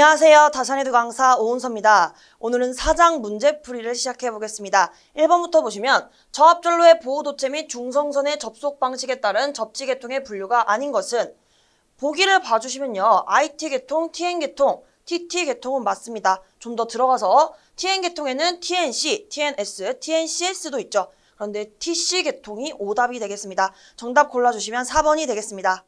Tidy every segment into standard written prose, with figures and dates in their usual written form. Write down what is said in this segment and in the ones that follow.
안녕하세요. 다산에듀 강사 오은서입니다. 오늘은 4장 문제풀이를 시작해 보겠습니다. 1번부터 보시면 저압전로의 보호도체 및 중성선의 접속 방식에 따른 접지계통의 분류가 아닌 것은 보기를 봐주시면요. IT계통, TN계통, TT계통은 맞습니다. 좀 더 들어가서 TN계통에는 TNC, TNS, TNCS도 있죠. 그런데 TC계통이 오답이 되겠습니다. 정답 골라주시면 4번이 되겠습니다.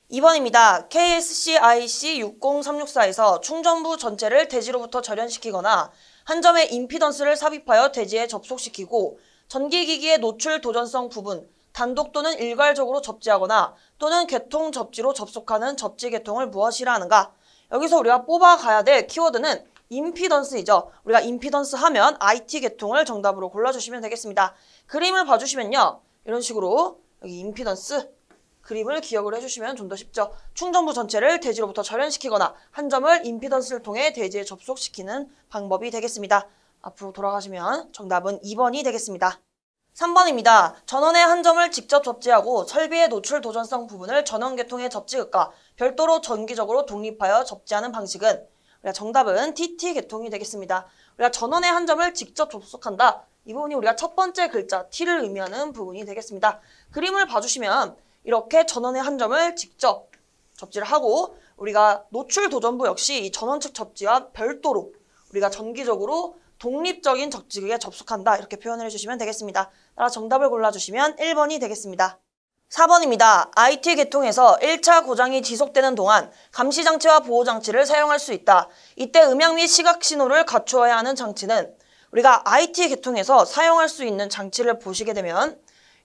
2번입니다. KSC-IC 60364에서 충전부 전체를 대지로부터 절연시키거나 한 점에 임피던스를 삽입하여 대지에 접속시키고 전기기기의 노출 도전성 부분, 단독 또는 일괄적으로 접지하거나 또는 계통 접지로 접속하는 접지 계통을 무엇이라 하는가? 여기서 우리가 뽑아가야 될 키워드는 임피던스이죠. 우리가 임피던스 하면 IT 계통을 정답으로 골라주시면 되겠습니다. 그림을 봐주시면요. 이런 식으로 여기 임피던스 그림을 기억을 해주시면 좀 더 쉽죠. 충전부 전체를 대지로부터 절연시키거나 한 점을 임피던스를 통해 대지에 접속시키는 방법이 되겠습니다. 앞으로 돌아가시면 정답은 2번이 되겠습니다. 3번입니다. 전원의 한 점을 직접 접지하고 설비의 노출 도전성 부분을 전원계통의 접지극과 별도로 전기적으로 독립하여 접지하는 방식은 우리가 정답은 TT계통이 되겠습니다. 우리가 전원의 한 점을 직접 접속한다. 이 부분이 우리가 첫 번째 글자 T를 의미하는 부분이 되겠습니다. 그림을 봐주시면 이렇게 전원의 한 점을 직접 접지를 하고 우리가 노출 도전부 역시 이 전원 측 접지와 별도로 우리가 전기적으로 독립적인 접지극에 접속한다. 이렇게 표현을 해주시면 되겠습니다. 따라 정답을 골라주시면 1번이 되겠습니다. 4번입니다. IT계통에서 1차 고장이 지속되는 동안 감시장치와 보호장치를 사용할 수 있다. 이때 음향 및 시각 신호를 갖추어야 하는 장치는 우리가 IT계통에서 사용할 수 있는 장치를 보시게 되면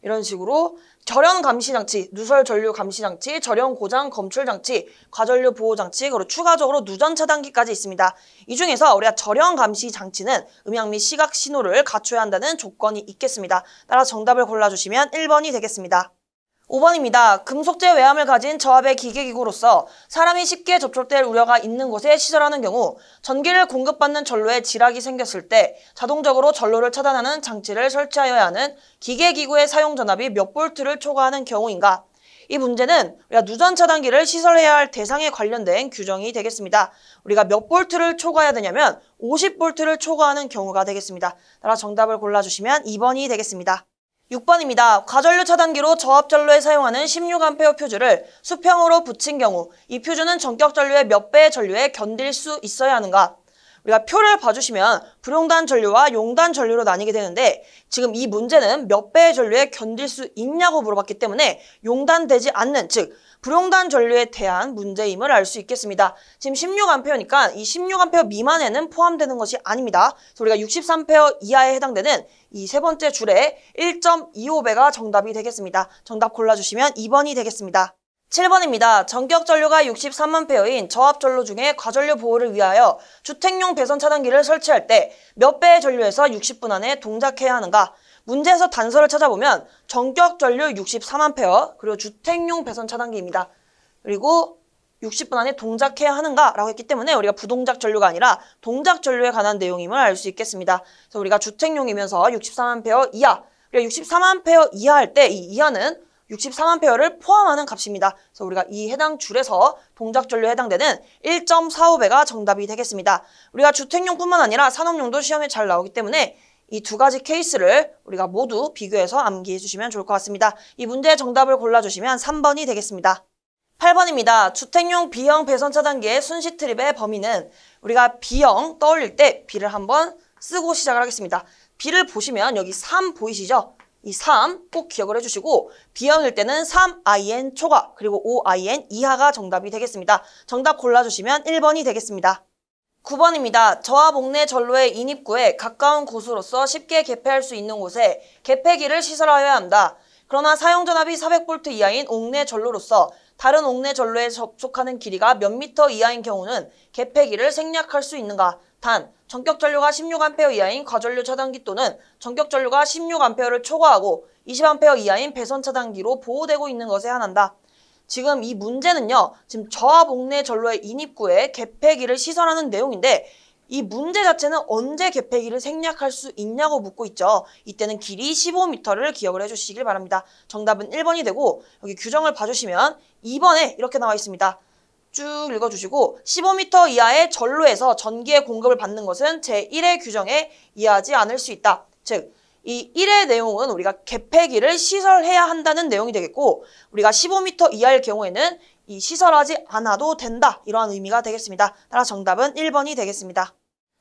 이런 식으로 절연 감시장치, 누설 전류 감시장치, 절연 고장 검출장치, 과전류 보호장치, 그리고 추가적으로 누전 차단기까지 있습니다. 이 중에서 우리가 절연 감시장치는 음향 및 시각 신호를 갖춰야 한다는 조건이 있겠습니다. 따라 정답을 골라주시면 1번이 되겠습니다. 5번입니다. 금속재 외함을 가진 저압의 기계기구로서 사람이 쉽게 접촉될 우려가 있는 곳에 시설하는 경우 전기를 공급받는 전로에 지락이 생겼을 때 자동적으로 전로를 차단하는 장치를 설치하여야 하는 기계기구의 사용 전압이 몇 볼트를 초과하는 경우인가? 이 문제는 우리가 누전 차단기를 시설해야 할 대상에 관련된 규정이 되겠습니다. 우리가 몇 볼트를 초과해야 되냐면 50볼트를 초과하는 경우가 되겠습니다. 따라 정답을 골라주시면 2번이 되겠습니다. 6번입니다. 과전류 차단기로 저압전로에 사용하는 16A 퓨즈를 수평으로 붙인 경우 이 퓨즈는 전격 전류의 몇 배의 전류에 견딜 수 있어야 하는가? 우리가 표를 봐주시면 불용단 전류와 용단 전류로 나뉘게 되는데 지금 이 문제는 몇 배의 전류에 견딜 수 있냐고 물어봤기 때문에 용단되지 않는 즉 불용단 전류에 대한 문제임을 알 수 있겠습니다. 지금 16A니까 이 16A 미만에는 포함되는 것이 아닙니다. 그래서 우리가 63A 이하에 해당되는 이 세 번째 줄에 1.25배가 정답이 되겠습니다. 정답 골라주시면 2번이 되겠습니다. 7번입니다. 전격 전류가 63A인 저압 전로 중에 과전류 보호를 위하여 주택용 배선 차단기를 설치할 때 몇 배의 전류에서 60분 안에 동작해야 하는가? 문제에서 단서를 찾아보면 전격 전류 63A 그리고 주택용 배선 차단기입니다. 그리고 60분 안에 동작해야 하는가? 라고 했기 때문에 우리가 부동작 전류가 아니라 동작 전류에 관한 내용임을 알 수 있겠습니다. 그래서 우리가 주택용이면서 63A 이하, 우리가 63A 이하 할 때 이 이하는 63A를 포함하는 값입니다. 그래서 우리가 이 해당 줄에서 동작 전류에 해당되는 1.45배가 정답이 되겠습니다. 우리가 주택용뿐만 아니라 산업용도 시험에 잘 나오기 때문에 이 두 가지 케이스를 우리가 모두 비교해서 암기해 주시면 좋을 것 같습니다. 이 문제의 정답을 골라주시면 3번이 되겠습니다. 8번입니다. 주택용 B형 배선 차단기의 순시 트립의 범위는 우리가 B형 떠올릴 때 B를 한번 쓰고 시작을 하겠습니다. B를 보시면 여기 3 보이시죠? 이 3 꼭 기억을 해주시고 B형일 때는 3IN 초과 그리고 5IN 이하가 정답이 되겠습니다. 정답 골라주시면 1번이 되겠습니다. 9번입니다. 저압 옥내 전로의 인입구에 가까운 곳으로서 쉽게 개폐할 수 있는 곳에 개폐기를 시설하여야 한다. 그러나 사용 전압이 400V 이하인 옥내 전로로서 다른 옥내 전로에 접촉하는 길이가 몇 미터 이하인 경우는 개폐기를 생략할 수 있는가? 단, 전격 전류가 16A 이하인 과전류 차단기 또는 전격 전류가 16A를 초과하고 20A 이하인 배선 차단기로 보호되고 있는 것에 한한다. 지금 이 문제는요. 지금 저압 옥내 전로의 인입구에 개폐기를 시설하는 내용인데 이 문제 자체는 언제 개폐기를 생략할 수 있냐고 묻고 있죠. 이때는 길이 15m를 기억을 해주시길 바랍니다. 정답은 1번이 되고 여기 규정을 봐주시면 2번에 이렇게 나와 있습니다. 쭉 읽어주시고 15m 이하의 전로에서 전기의 공급을 받는 것은 제1의 규정에 이하하지 않을 수 있다. 즉, 이 1의 내용은 우리가 개폐기를 시설해야 한다는 내용이 되겠고 우리가 15m 이하일 경우에는 이 시설하지 않아도 된다. 이러한 의미가 되겠습니다. 따라 정답은 1번이 되겠습니다.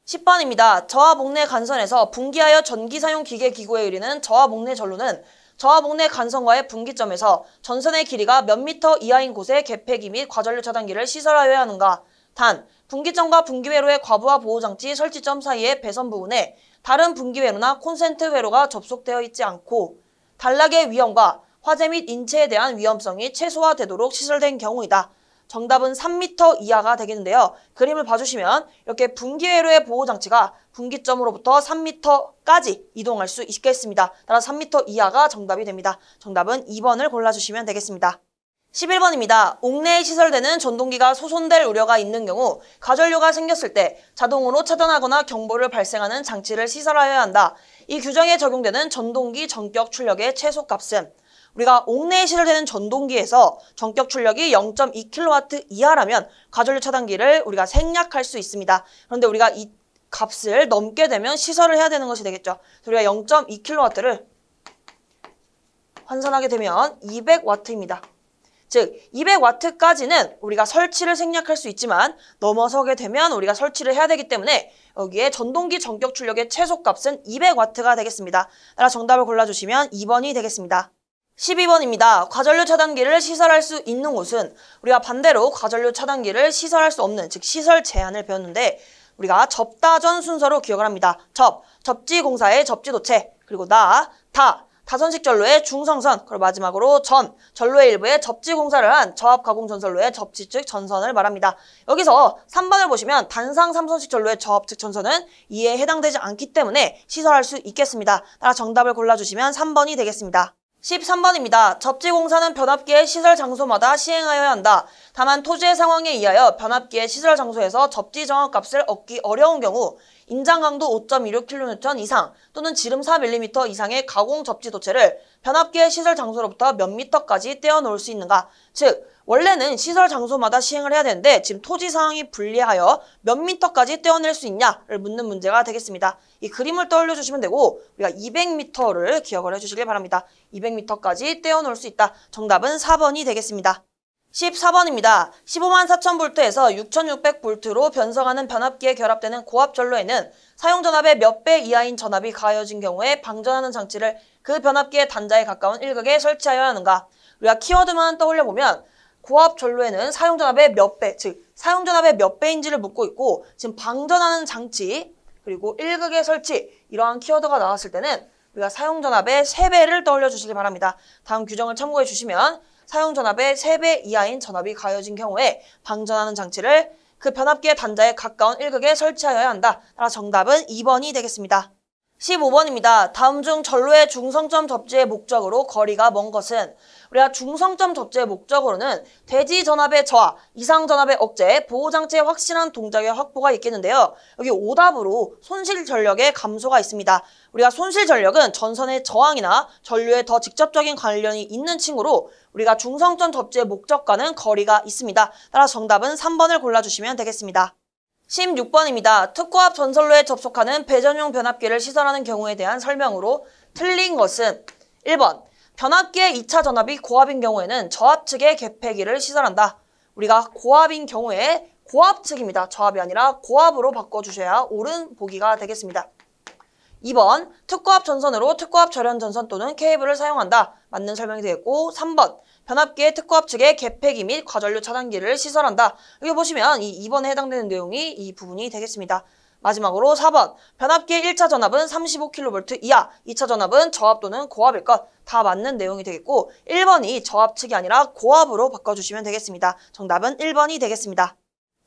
10번입니다. 저하 목내 간선에서 분기하여 전기 사용 기계 기구에 이르는 저하 목내 전로는 저하 목내 간선과의 분기점에서 전선의 길이가 몇 미터 이하인 곳에 개폐기 및 과전류 차단기를 시설하여야 하는가? 단, 분기점과 분기회로의 과부하 보호장치 설치점 사이의 배선 부분에 다른 분기회로나 콘센트 회로가 접속되어 있지 않고 단락의 위험과 화재 및 인체에 대한 위험성이 최소화되도록 시설된 경우이다. 정답은 3m 이하가 되겠는데요. 그림을 봐주시면 이렇게 분기회로의 보호장치가 분기점으로부터 3m까지 이동할 수 있겠습니다. 따라 3m 이하가 정답이 됩니다. 정답은 2번을 골라주시면 되겠습니다. 11번입니다. 옥내에 시설되는 전동기가 소손될 우려가 있는 경우 가전류가 생겼을 때 자동으로 차단하거나 경보를 발생하는 장치를 시설하여야 한다. 이 규정에 적용되는 전동기 전격 출력의 최소값은 우리가 옥내에 시설되는 전동기에서 전격 출력이 0.2kW 이하라면 가전류 차단기를 우리가 생략할 수 있습니다. 그런데 우리가 이 값을 넘게 되면 시설을 해야 되는 것이 되겠죠. 우리가 0.2kW를 환산하게 되면 200W입니다. 즉 200W까지는 우리가 설치를 생략할 수 있지만 넘어서게 되면 우리가 설치를 해야 되기 때문에 여기에 전동기 전격 출력의 최소값은 200W가 되겠습니다. 따라 정답을 골라주시면 2번이 되겠습니다. 12번입니다. 과전류 차단기를 시설할 수 있는 곳은 우리가 반대로 과전류 차단기를 시설할 수 없는 즉 시설 제한을 배웠는데 우리가 접다전 순서로 기억을 합니다. 접지공사의 접지도체, 그리고 다선식 전로의 중성선, 그리고 마지막으로 전로의 일부에 접지공사를 한 저압가공전선로의 접지 측 전선을 말합니다. 여기서 3번을 보시면 단상 3선식 전로의 저압 측 전선은 이에 해당되지 않기 때문에 시설할 수 있겠습니다. 따라 정답을 골라주시면 3번이 되겠습니다. 13번입니다. 접지공사는 변압기의 시설 장소마다 시행하여야 한다. 다만 토지의 상황에 의하여 변압기의 시설 장소에서 접지 정확값을 얻기 어려운 경우 인장 강도 5.26kN 이상 또는 지름 4mm 이상의 가공 접지 도체를 변압기의 시설 장소로부터 몇 미터까지 떼어놓을 수 있는가? 즉, 원래는 시설 장소마다 시행을 해야 되는데 지금 토지 상황이 불리하여 몇 미터까지 떼어낼 수 있냐를 묻는 문제가 되겠습니다. 이 그림을 떠올려 주시면 되고 우리가 200m를 기억을 해주시길 바랍니다. 200m까지 떼어놓을 수 있다. 정답은 4번이 되겠습니다. 14번입니다. 154,000V에서 6,600V로 변성하는 변압기에 결합되는 고압 전로에는 사용 전압의 몇 배 이하인 전압이 가해진 경우에 방전하는 장치를 그 변압기의 단자에 가까운 일극에 설치하여야 하는가? 우리가 키워드만 떠올려보면 고압 전로에는 사용 전압의 몇 배, 즉 사용 전압의 몇 배인지를 묻고 있고 지금 방전하는 장치 그리고 일극의 설치 이러한 키워드가 나왔을 때는 우리가 사용 전압의 3배를 떠올려 주시기 바랍니다. 다음 규정을 참고해 주시면 사용 전압의 3배 이하인 전압이 가해진 경우에 방전하는 장치를 그 변압기의 단자에 가까운 일극에 설치하여야 한다. 따라 정답은 2번이 되겠습니다. 15번입니다. 다음 중 전로의 중성점 접지의 목적으로 거리가 먼 것은 우리가 중성점 접지의 목적으로는 대지 전압의 저하, 이상 전압의 억제, 보호장치의 확실한 동작의 확보가 있겠는데요. 여기 오답으로 손실 전력의 감소가 있습니다. 우리가 손실 전력은 전선의 저항이나 전류에 더 직접적인 관련이 있는 칭호로 우리가 중성점 접지의 목적과는 거리가 있습니다. 따라 정답은 3번을 골라주시면 되겠습니다. 16번입니다. 특고압 전선로에 접속하는 배전용 변압기를 시설하는 경우에 대한 설명으로 틀린 것은 1번, 변압기의 2차 전압이 고압인 경우에는 저압 측의 개폐기를 시설한다. 우리가 고압인 경우에 고압 측입니다. 저압이 아니라 고압으로 바꿔주셔야 옳은 보기가 되겠습니다. 2번, 특고압 전선으로 특고압 절연 전선 또는 케이블을 사용한다. 맞는 설명이 되겠고 3번, 변압기의 특고압 측의 개폐기 및 과전류 차단기를 시설한다. 여기 보시면 이 2번에 해당되는 내용이 이 부분이 되겠습니다. 마지막으로 4번, 변압기의 1차 전압은 35kV 이하, 2차 전압은 저압 또는 고압일 것. 다 맞는 내용이 되겠고 1번이 저압 측이 아니라 고압으로 바꿔주시면 되겠습니다. 정답은 1번이 되겠습니다.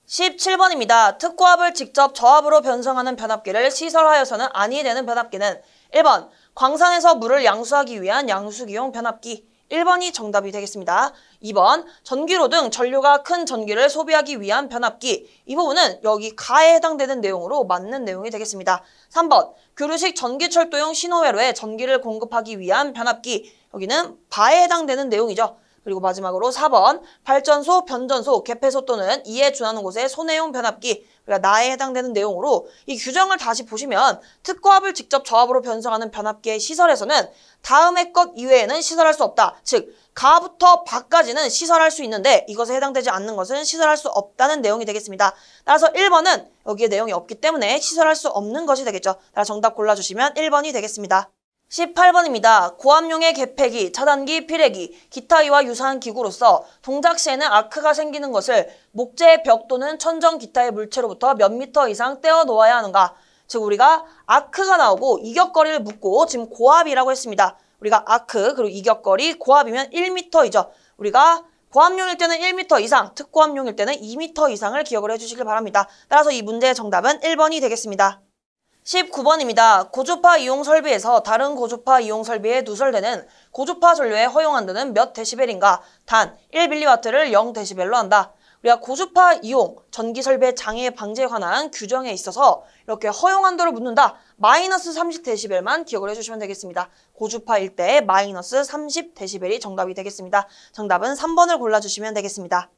17번입니다. 특고압을 직접 저압으로 변성하는 변압기를 시설하여서는 아니 되는 변압기는 1번, 광산에서 물을 양수하기 위한 양수기용 변압기. 1번이 정답이 되겠습니다. 2번, 전기로 등 전류가 큰 전기를 소비하기 위한 변압기. 이 부분은 여기 가에 해당되는 내용으로 맞는 내용이 되겠습니다. 3번, 교류식 전기철도용 신호회로에 전기를 공급하기 위한 변압기. 여기는 바에 해당되는 내용이죠. 그리고 마지막으로 4번 발전소, 변전소, 개폐소 또는 이에 준하는 곳의 소내용 변압기 그러니까 나에 해당되는 내용으로 이 규정을 다시 보시면 특고합을 직접 저합으로 변성하는 변압기의 시설에서는 다음의 것 이외에는 시설할 수 없다. 즉 가부터 바까지는 시설할 수 있는데 이것에 해당되지 않는 것은 시설할 수 없다는 내용이 되겠습니다. 따라서 1번은 여기에 내용이 없기 때문에 시설할 수 없는 것이 되겠죠. 따라서 정답 골라주시면 1번이 되겠습니다. 18번입니다. 고압용의 개폐기, 차단기, 피례기, 기타 이와 유사한 기구로서 동작 시에는 아크가 생기는 것을 목재, 벽 또는 천정 기타의 물체로부터 몇 미터 이상 떼어 놓아야 하는가? 즉 우리가 아크가 나오고 이격거리를 묻고 지금 고압이라고 했습니다. 우리가 아크 그리고 이격거리 고압이면 1m이죠. 우리가 고압용일 때는 1m 이상, 특고압용일 때는 2m 이상을 기억을 해주시길 바랍니다. 따라서 이 문제의 정답은 1번이 되겠습니다. 19번입니다. 고주파 이용 설비에서 다른 고주파 이용 설비에 누설되는 고주파 전류에 허용한도는 몇 데시벨인가? 단 1mW를 0dB로 한다. 우리가 고주파 이용 전기 설비의 장애 방지에 관한 규정에 있어서 이렇게 허용한도를 묻는다. 마이너스 30dB만 기억을 해주시면 되겠습니다. 고주파일 때 마이너스 30dB이 정답이 되겠습니다. 정답은 3번을 골라주시면 되겠습니다.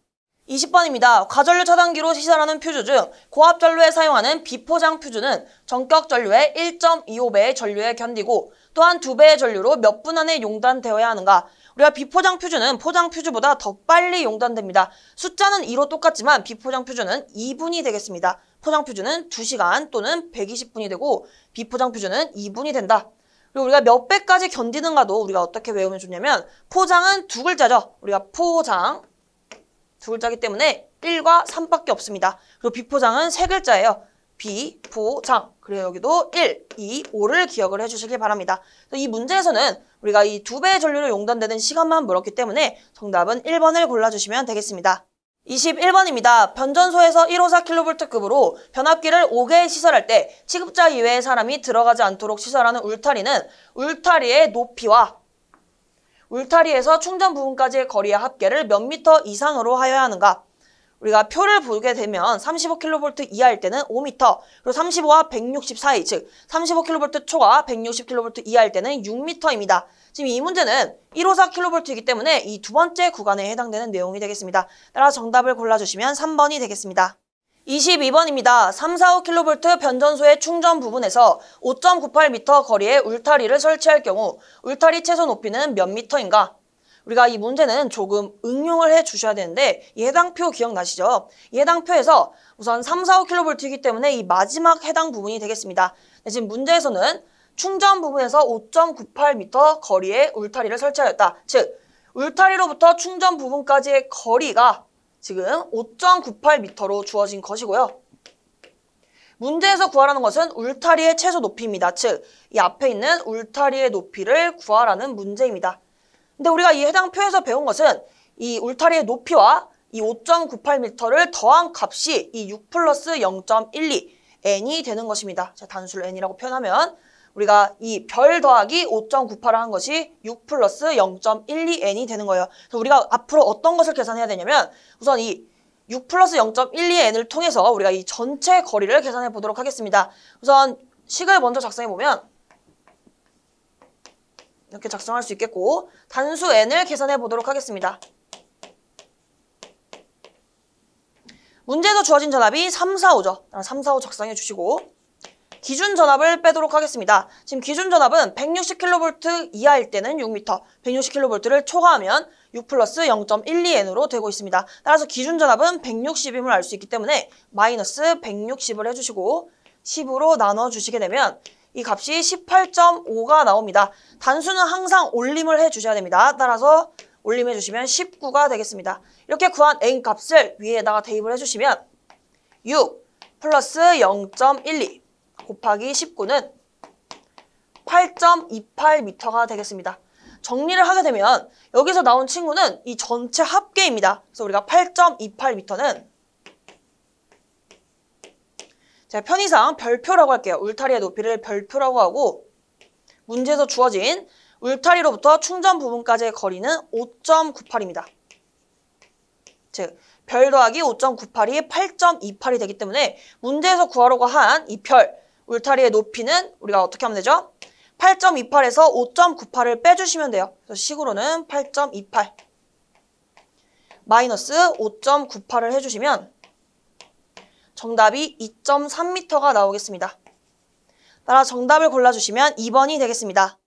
20번입니다. 과전류 차단기로 시설하는 퓨즈 중 고압 전류에 사용하는 비포장 퓨즈는 전격 전류의 1.25배의 전류에 견디고 또한 2배의 전류로 몇 분 안에 용단되어야 하는가? 우리가 비포장 퓨즈는 포장 퓨즈보다 더 빨리 용단됩니다. 숫자는 2로 똑같지만 비포장 퓨즈는 2분이 되겠습니다. 포장 퓨즈는 2시간 또는 120분이 되고 비포장 퓨즈는 2분이 된다. 그리고 우리가 몇 배까지 견디는가도 우리가 어떻게 외우면 좋냐면 포장은 두 글자죠. 우리가 포장 두 글자이기 때문에 1과 3밖에 없습니다. 그리고 비포장은 세 글자예요. 비포장. 그리고 여기도 1, 2, 5를 기억을 해주시길 바랍니다. 이 문제에서는 우리가 이 2배의 전류로 용단되는 시간만 물었기 때문에 정답은 1번을 골라주시면 되겠습니다. 21번입니다. 변전소에서 154kV급으로 변압기를 5개 시설할 때 취급자 이외의 사람이 들어가지 않도록 시설하는 울타리는 울타리의 높이와 울타리에서 충전 부분까지의 거리의 합계를 몇 미터 이상으로 하여야 하는가? 우리가 표를 보게 되면 35kV 이하일 때는 5m, 그리고 35와 160 사이, 즉 35kV 초과 160kV 이하일 때는 6m입니다. 지금 이 문제는 154kV이기 때문에 이 두 번째 구간에 해당되는 내용이 되겠습니다. 따라서 정답을 골라주시면 3번이 되겠습니다. 22번입니다. 345kV 변전소의 충전 부분에서 5.98m 거리의 울타리를 설치할 경우 울타리 최소 높이는 몇 미터인가? 우리가 이 문제는 조금 응용을 해 주셔야 되는데 이 해당표 기억나시죠? 이 해당표에서 우선 345kV이기 때문에 이 마지막 해당 부분이 되겠습니다. 지금 문제에서는 충전 부분에서 5.98m 거리의 울타리를 설치하였다. 즉 울타리로부터 충전 부분까지의 거리가 지금 5.98m로 주어진 것이고요. 문제에서 구하라는 것은 울타리의 최소 높이입니다. 즉, 이 앞에 있는 울타리의 높이를 구하라는 문제입니다. 근데 우리가 이 해당 표에서 배운 것은 이 울타리의 높이와 이 5.98m를 더한 값이 이 6 플러스 0.12 n이 되는 것입니다. 자, 단수를 n이라고 표현하면 우리가 이 별 더하기 5.98을 한 것이 6 플러스 0.12n이 되는 거예요. 그래서 우리가 앞으로 어떤 것을 계산해야 되냐면 우선 이 6 플러스 0.12n을 통해서 우리가 이 전체 거리를 계산해 보도록 하겠습니다. 우선 식을 먼저 작성해 보면 이렇게 작성할 수 있겠고 단수 n을 계산해 보도록 하겠습니다. 문제에서 주어진 전압이 3, 4, 5죠. 3, 4, 5 작성해 주시고 기준 전압을 빼도록 하겠습니다. 지금 기준 전압은 160kV 이하일 때는 6m, 160kV를 초과하면 6 플러스 0.12n으로 되고 있습니다. 따라서 기준 전압은 160임을 알 수 있기 때문에 마이너스 160을 해주시고 10으로 나눠주시게 되면 이 값이 18.5가 나옵니다. 단수는 항상 올림을 해주셔야 됩니다. 따라서 올림해주시면 19가 되겠습니다. 이렇게 구한 n 값을 위에다가 대입을 해주시면 6 플러스 0.12 곱하기 19는 8.28m가 되겠습니다. 정리를 하게 되면 여기서 나온 친구는 이 전체 합계입니다. 그래서 우리가 8.28m는 제가 편의상 별표라고 할게요. 울타리의 높이를 별표라고 하고 문제에서 주어진 울타리로부터 충전 부분까지의 거리는 5.98입니다. 즉, 별 더하기 5.98이 8.28이 되기 때문에 문제에서 구하려고 한 이 별, 울타리의 높이는 우리가 어떻게 하면 되죠? 8.28에서 5.98을 빼주시면 돼요. 그래서 식으로는 8.28. 마이너스 5.98을 해주시면 정답이 2.3m가 나오겠습니다. 따라 정답을 골라주시면 2번이 되겠습니다.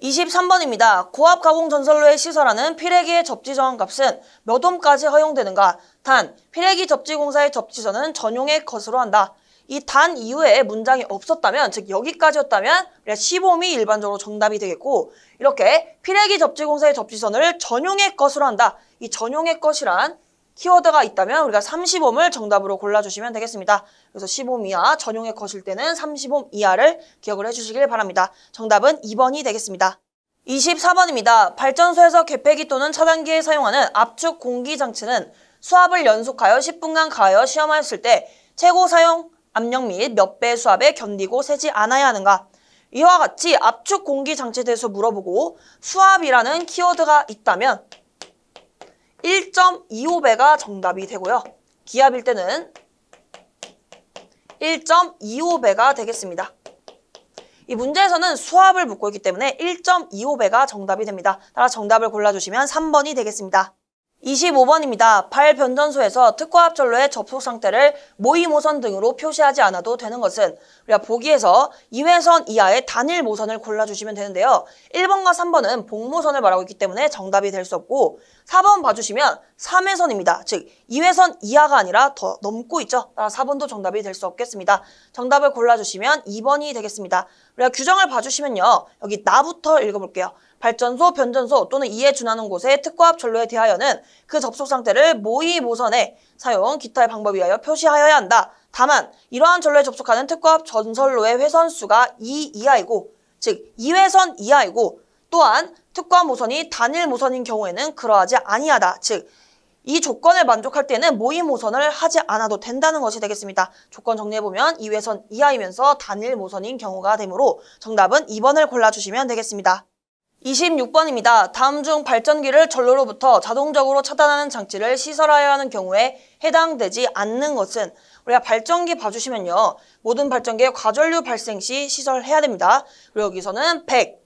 23번입니다. 고압 가공 전선로에 시설하는 피레기의 접지 저항값은 몇 옴까지 허용되는가? 단, 피레기 접지 공사의 접지선은 전용의 것으로 한다. 이 단 이후에 문장이 없었다면, 즉 여기까지였다면 15옴이 일반적으로 정답이 되겠고, 이렇게 피레기 접지 공사의 접지선을 전용의 것으로 한다. 이 전용의 것이란 키워드가 있다면 우리가 30옴을 정답으로 골라주시면 되겠습니다. 그래서 15옴 이하, 전용의 것일 때는 30옴 이하를 기억을 해주시길 바랍니다. 정답은 2번이 되겠습니다. 24번입니다. 발전소에서 개폐기 또는 차단기에 사용하는 압축 공기 장치는 수압을 연속하여 10분간 가하여 시험하였을 때 최고 사용 압력 및 몇 배의 수압에 견디고 새지 않아야 하는가? 이와 같이 압축 공기 장치에 대해서 물어보고 수압이라는 키워드가 있다면 1.25배가 정답이 되고요. 기압일 때는 1.25배가 되겠습니다. 이 문제에서는 수압을 묻고 있기 때문에 1.25배가 정답이 됩니다. 따라 정답을 골라주시면 3번이 되겠습니다. 25번입니다. 발변전소에서 특화합 전로의 접속 상태를 모의모선 등으로 표시하지 않아도 되는 것은 우리가 보기에서 2회선 이하의 단일 모선을 골라주시면 되는데요. 1번과 3번은 복모선을 말하고 있기 때문에 정답이 될 수 없고 4번 봐주시면 3회선입니다. 즉 2회선 이하가 아니라 더 넘고 있죠. 따라 4번도 정답이 될 수 없겠습니다. 정답을 골라주시면 2번이 되겠습니다. 우리가 규정을 봐주시면요. 여기 나부터 읽어볼게요. 발전소, 변전소 또는 이에 준하는 곳의 특화합 전로에 대하여는 그 접속 상태를 모의모선에 사용 기타의 방법에 의하여 표시하여야 한다. 다만 이러한 전로에 접속하는 특화합 전선로의 회선수가 2 이하이고 즉 2회선 이하이고 또한 특화 모선이 단일 모선인 경우에는 그러하지 아니하다. 즉 이 조건을 만족할 때는 모의모선을 하지 않아도 된다는 것이 되겠습니다. 조건 정리해보면 2회선 이하이면서 단일 모선인 경우가 되므로 정답은 2번을 골라주시면 되겠습니다. 26번입니다. 다음 중 발전기를 전로로부터 자동적으로 차단하는 장치를 시설하여야 하는 경우에 해당되지 않는 것은 우리가 발전기 봐주시면요. 모든 발전기에 과전류 발생 시 시설해야 됩니다. 그리고 여기서는 100,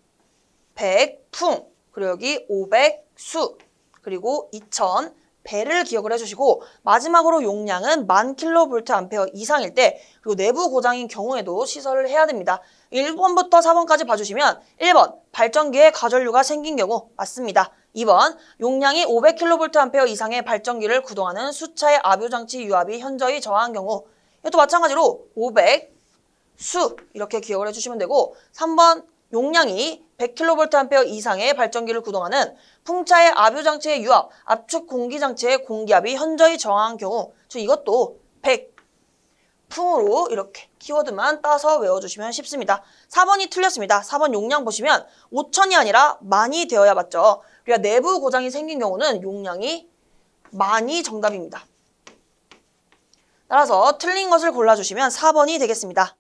풍, 그리고 여기 500, 수, 그리고 2000, 배를 기억을 해주시고 마지막으로 용량은 1000kVA 이상일 때 그리고 내부 고장인 경우에도 시설을 해야 됩니다. 1번부터 4번까지 봐주시면 1번 발전기에 과전류가 생긴 경우 맞습니다. 2번 용량이 500kVA 이상의 발전기를 구동하는 수차의 압유장치 유압이 현저히 저하한 경우 이것도 마찬가지로 500, 수 이렇게 기억을 해주시면 되고 3번 용량이 100kVA 이상의 발전기를 구동하는 풍차의 압유장치의 유압, 압축 공기장치의 공기압이 현저히 저하한 경우 즉 이것도 100, 풍으로 이렇게 키워드만 따서 외워주시면 쉽습니다. 4번이 틀렸습니다. 4번 용량 보시면 5천이 아니라 만이 되어야 맞죠. 그러니까 내부 고장이 생긴 경우는 용량이 만이 정답입니다. 따라서 틀린 것을 골라주시면 4번이 되겠습니다.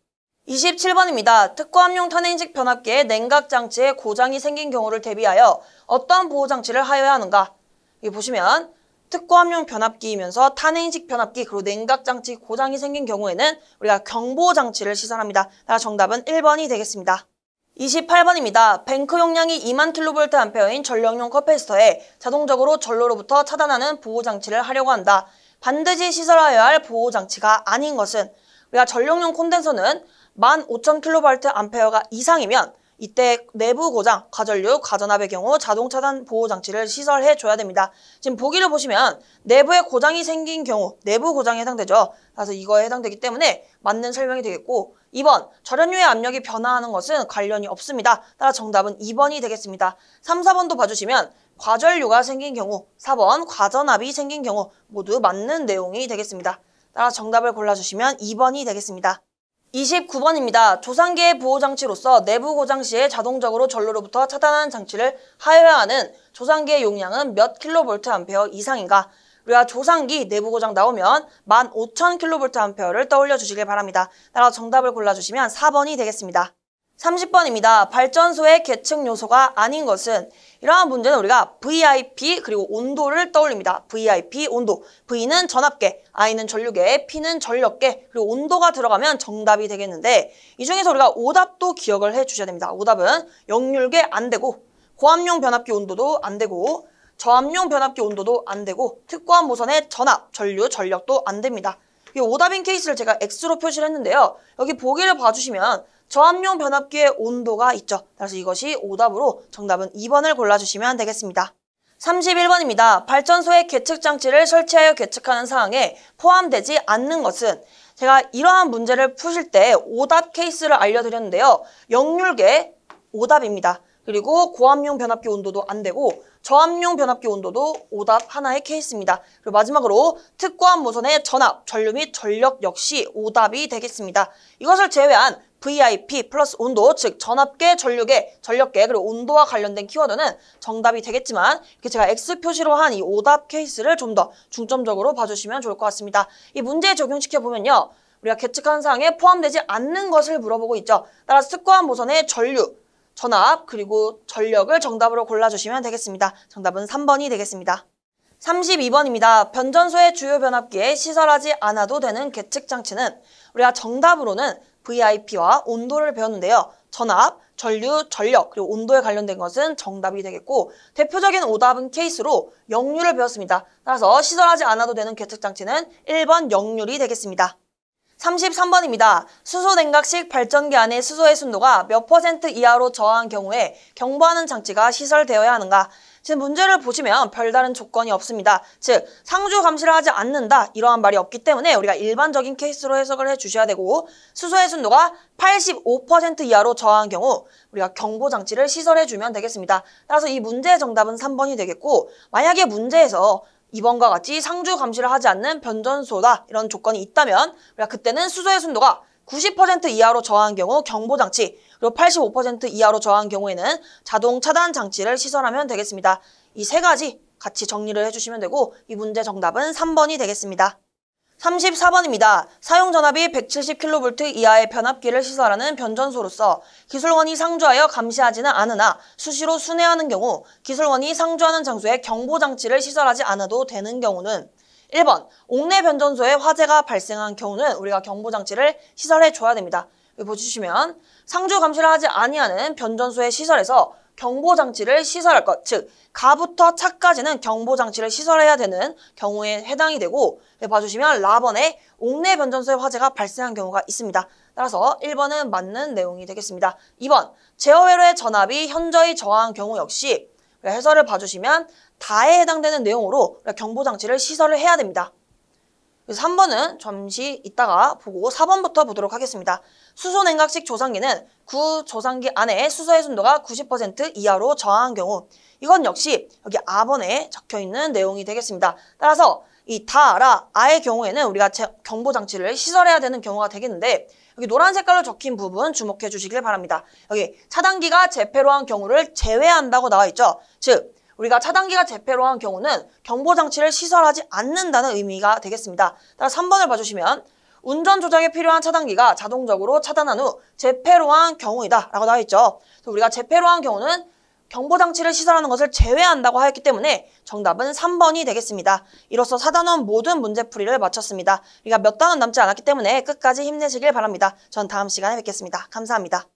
27번입니다. 특고압용 탄행식 변압기의 냉각장치에 고장이 생긴 경우를 대비하여 어떤 보호장치를 하여야 하는가? 여기 보시면 특고압용 변압기이면서 탄행식 변압기 그리고 냉각장치 고장이 생긴 경우에는 우리가 경보장치를 시설합니다. 따라 정답은 1번이 되겠습니다. 28번입니다. 뱅크 용량이 20,000kVA인 전력용 커패시터에 자동적으로 전로로부터 차단하는 보호장치를 하려고 한다. 반드시 시설하여야 할 보호장치가 아닌 것은 우리가 전력용 콘덴서는 15,000kVA 이상이면 이때 내부 고장, 과전류, 과전압의 경우 자동 차단 보호 장치를 시설해 줘야 됩니다. 지금 보기를 보시면 내부에 고장이 생긴 경우 내부 고장에 해당되죠. 그래서 이거에 해당되기 때문에 맞는 설명이 되겠고 2번 절연유의 압력이 변화하는 것은 관련이 없습니다. 따라 정답은 2번이 되겠습니다. 3, 4번도 봐주시면 과전류가 생긴 경우 4번 과전압이 생긴 경우 모두 맞는 내용이 되겠습니다. 따라 정답을 골라주시면 2번이 되겠습니다. 29번입니다. 조상기의 보호장치로서 내부 고장 시에 자동적으로 전로로부터 차단하는 장치를 하여야 하는 조상기의 용량은 몇 kVA 이상인가? 우리가 조상기 내부 고장 나오면 15,000kVA를 떠올려 주시길 바랍니다. 따라 정답을 골라주시면 4번이 되겠습니다. 30번입니다. 발전소의 계층 요소가 아닌 것은 이러한 문제는 우리가 VIP 그리고 온도를 떠올립니다. VIP, 온도. V는 전압계, I는 전류계, P는 전력계, 그리고 온도가 들어가면 정답이 되겠는데 이 중에서 우리가 오답도 기억을 해주셔야 됩니다. 오답은 역률계 안 되고 고압용 변압기 온도도 안 되고 저압용 변압기 온도도 안 되고 특고한 모선의 전압, 전류, 전력도 안 됩니다. 이 오답인 케이스를 제가 X로 표시를 했는데요. 여기 보기를 봐주시면 저압용 변압기의 온도가 있죠. 그래서 이것이 오답으로 정답은 2번을 골라주시면 되겠습니다. 31번입니다. 발전소에 계측장치를 설치하여 계측하는 사항에 포함되지 않는 것은 제가 이러한 문제를 푸실 때 오답 케이스를 알려드렸는데요. 역률계 오답입니다. 그리고 고압용 변압기 온도도 안 되고 저압용 변압기 온도도 오답 하나의 케이스입니다. 그리고 마지막으로 특고한 모선의 전압, 전류 및 전력 역시 오답이 되겠습니다. 이것을 제외한 VIP 플러스 온도, 즉 전압계, 전류계, 전력계, 그리고 온도와 관련된 키워드는 정답이 되겠지만 이렇게 제가 X 표시로 한 이 오답 케이스를 좀 더 중점적으로 봐주시면 좋을 것 같습니다. 이 문제에 적용시켜보면요. 우리가 계측한 사항에 포함되지 않는 것을 물어보고 있죠. 따라서 특고한 모선의 전류, 전압, 그리고 전력을 정답으로 골라주시면 되겠습니다. 정답은 3번이 되겠습니다. 32번입니다. 변전소의 주요 변압기에 시설하지 않아도 되는 계측장치는 우리가 정답으로는 VIP와 온도를 배웠는데요. 전압, 전류, 전력, 그리고 온도에 관련된 것은 정답이 되겠고 대표적인 오답은 케이스로 역률을 배웠습니다. 따라서 시설하지 않아도 되는 계측장치는 1번 역률이 되겠습니다. 33번입니다. 수소 냉각식 발전기 안의 수소의 순도가 몇 % 이하로 저하한 경우에 경보하는 장치가 시설되어야 하는가? 지금 문제를 보시면 별다른 조건이 없습니다. 즉 상주 감시를 하지 않는다 이러한 말이 없기 때문에 우리가 일반적인 케이스로 해석을 해주셔야 되고 수소의 순도가 85% 이하로 저하한 경우 우리가 경보장치를 시설해주면 되겠습니다. 따라서 이 문제의 정답은 3번이 되겠고 만약에 문제에서 2번과 같이 상주 감시를 하지 않는 변전소다 이런 조건이 있다면 우리가 그때는 수소의 순도가 90% 이하로 저하한 경우 경보장치, 그리고 85% 이하로 저하한 경우에는 자동 차단 장치를 시설하면 되겠습니다. 이 세 가지 같이 정리를 해주시면 되고 이 문제 정답은 3번이 되겠습니다. 34번입니다. 사용 전압이 170kV 이하의 변압기를 시설하는 변전소로서 기술원이 상주하여 감시하지는 않으나 수시로 순회하는 경우 기술원이 상주하는 장소에 경보장치를 시설하지 않아도 되는 경우는 1번, 옥내 변전소에 화재가 발생한 경우는 우리가 경보장치를 시설해줘야 됩니다. 여기 보시면 상주 감시를 하지 아니하는 변전소의 시설에서 경보장치를 시설할 것, 즉 가부터 차까지는 경보장치를 시설해야 되는 경우에 해당이 되고 봐주시면 라번에 옥내 변전소에 화재가 발생한 경우가 있습니다. 따라서 1번은 맞는 내용이 되겠습니다. 2번, 제어회로의 전압이 현저히 저하한 경우 역시 해설을 봐주시면 다에 해당되는 내용으로 경보장치를 시설을 해야 됩니다. 그래서 3번은 잠시 이따가 보고 4번부터 보도록 하겠습니다. 수소냉각식 조상기는 구조상기 안에 수소의 순도가 90% 이하로 저하한 경우 이건 역시 여기 아번에 적혀있는 내용이 되겠습니다. 따라서 이 다라, 아의 경우에는 우리가 경보장치를 시설해야 되는 경우가 되겠는데 여기 노란 색깔로 적힌 부분 주목해 주시길 바랍니다. 여기 차단기가 재폐로 한 경우를 제외한다고 나와 있죠. 즉 우리가 차단기가 재폐로 한 경우는 경보장치를 시설하지 않는다는 의미가 되겠습니다. 따라서 3번을 봐주시면 운전 조작에 필요한 차단기가 자동적으로 차단한 후 재폐로 한 경우이다 라고 나와 있죠. 그래서 우리가 재폐로 한 경우는 경보장치를 시설하는 것을 제외한다고 하였기 때문에 정답은 3번이 되겠습니다. 이로써 4단원 모든 문제풀이를 마쳤습니다. 우리가 몇 단원 남지 않았기 때문에 끝까지 힘내시길 바랍니다. 전 다음 시간에 뵙겠습니다. 감사합니다.